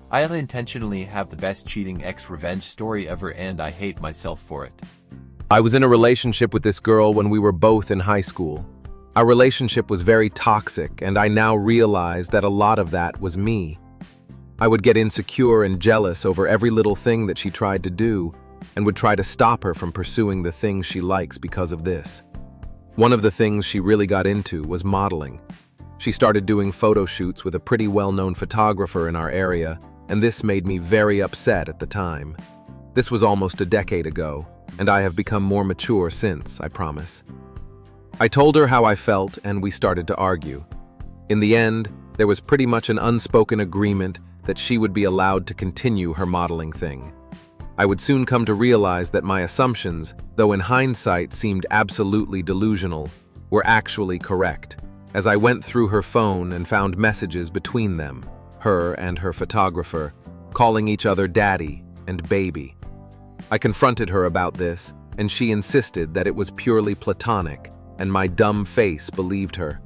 I unintentionally have the best cheating ex-revenge story ever and I hate myself for it. I was in a relationship with this girl when we were both in high school. Our relationship was very toxic, and I now realize that a lot of that was me. I would get insecure and jealous over every little thing that she tried to do, and would try to stop her from pursuing the things she likes because of this. One of the things she really got into was modeling. She started doing photo shoots with a pretty well-known photographer in our area, and this made me very upset at the time. This was almost a decade ago, and I have become more mature since, I promise. I told her how I felt, and we started to argue. In the end, there was pretty much an unspoken agreement that she would be allowed to continue her modeling thing. I would soon come to realize that my assumptions, though in hindsight seemed absolutely delusional, were actually correct, as I went through her phone and found messages between them, her and her photographer, calling each other daddy and baby. I confronted her about this, and she insisted that it was purely platonic, and my dumb face believed her.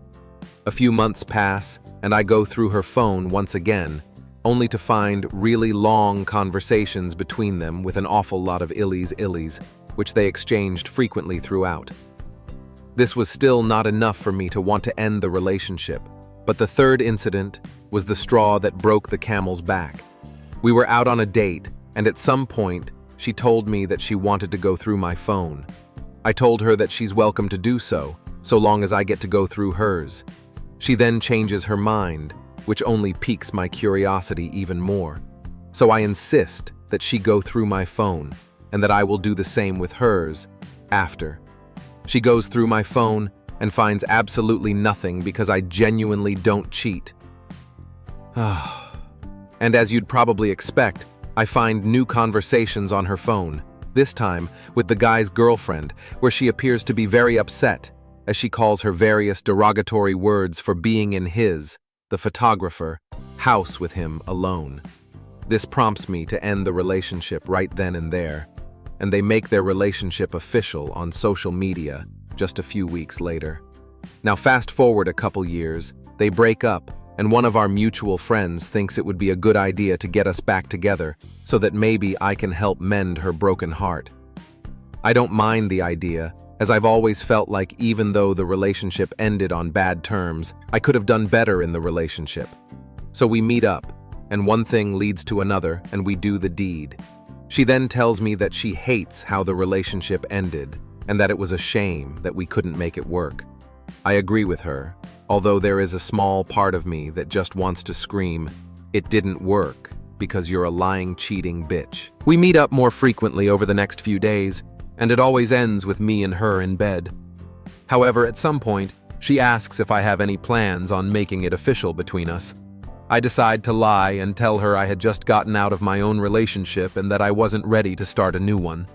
A few months pass, and I go through her phone once again, only to find really long conversations between them with an awful lot of illies, which they exchanged frequently throughout. This was still not enough for me to want to end the relationship, but the third incident was the straw that broke the camel's back. We were out on a date, and at some point, she told me that she wanted to go through my phone. I told her that she's welcome to do so long as I get to go through hers. She then changes her mind, which only piques my curiosity even more. So I insist that she go through my phone, and that I will do the same with hers after. She goes through my phone and finds absolutely nothing because I genuinely don't cheat. And as you'd probably expect, I find new conversations on her phone, this time with the guy's girlfriend, where she appears to be very upset, as she calls her various derogatory words for being in his, the photographer, house with him alone. This prompts me to end the relationship right then and there, and they make their relationship official on social media just a few weeks later. Now fast forward a couple years, they break up, and one of our mutual friends thinks it would be a good idea to get us back together so that maybe I can help mend her broken heart. I don't mind the idea, as I've always felt like even though the relationship ended on bad terms, I could have done better in the relationship. So we meet up, and one thing leads to another, and we do the deed. She then tells me that she hates how the relationship ended, and that it was a shame that we couldn't make it work. I agree with her, although there is a small part of me that just wants to scream, "It didn't work, because you're a lying, cheating bitch." We meet up more frequently over the next few days, and it always ends with me and her in bed. However, at some point, she asks if I have any plans on making it official between us. I decide to lie and tell her I had just gotten out of my own relationship and that I wasn't ready to start a new one.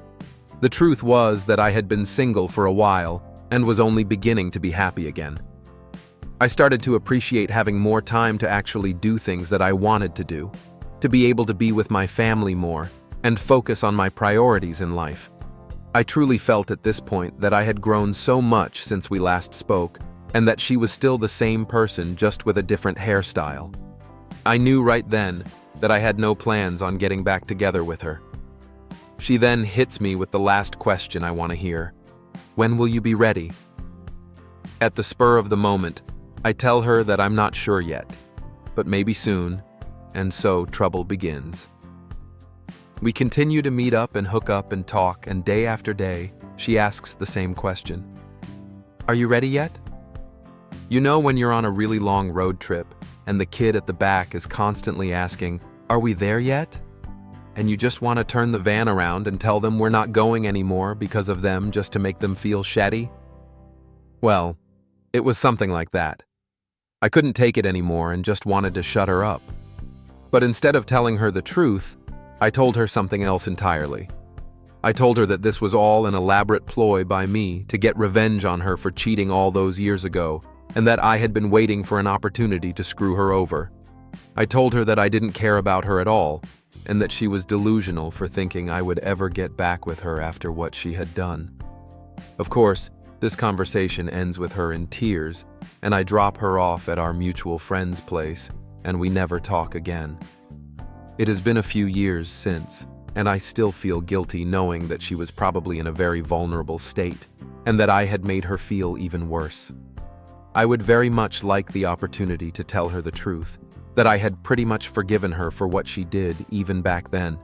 The truth was that I had been single for a while and was only beginning to be happy again. I started to appreciate having more time to actually do things that I wanted to do, to be able to be with my family more, and focus on my priorities in life. I truly felt at this point that I had grown so much since we last spoke, and that she was still the same person, just with a different hairstyle. I knew right then that I had no plans on getting back together with her. She then hits me with the last question I want to hear. When will you be ready? At the spur of the moment, I tell her that I'm not sure yet, but maybe soon, and so trouble begins. We continue to meet up and hook up and talk, and day after day, she asks the same question. Are you ready yet? You know when you're on a really long road trip, and the kid at the back is constantly asking, "Are we there yet?" And you just want to turn the van around and tell them we're not going anymore because of them, just to make them feel shitty? Well, it was something like that. I couldn't take it anymore and just wanted to shut her up. But instead of telling her the truth, I told her something else entirely. I told her that this was all an elaborate ploy by me to get revenge on her for cheating all those years ago, and that I had been waiting for an opportunity to screw her over. I told her that I didn't care about her at all, and that she was delusional for thinking I would ever get back with her after what she had done. Of course, this conversation ends with her in tears, and I drop her off at our mutual friend's place, and we never talk again. It has been a few years since, and I still feel guilty knowing that she was probably in a very vulnerable state, and that I had made her feel even worse. I would very much like the opportunity to tell her the truth, that I had pretty much forgiven her for what she did even back then,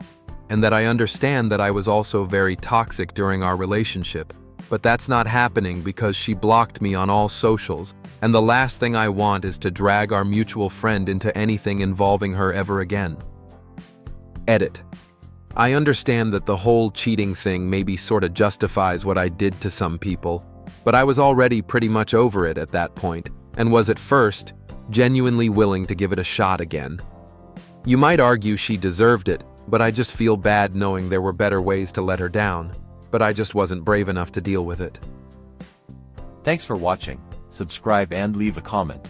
and that I understand that I was also very toxic during our relationship, but that's not happening because she blocked me on all socials, and the last thing I want is to drag our mutual friend into anything involving her ever again. Edit. I understand that the whole cheating thing maybe sorta justifies what I did to some people, but I was already pretty much over it at that point, and was at first genuinely willing to give it a shot again. You might argue she deserved it, but I just feel bad knowing there were better ways to let her down, but I just wasn't brave enough to deal with it. Thanks for watching. Subscribe and leave a comment.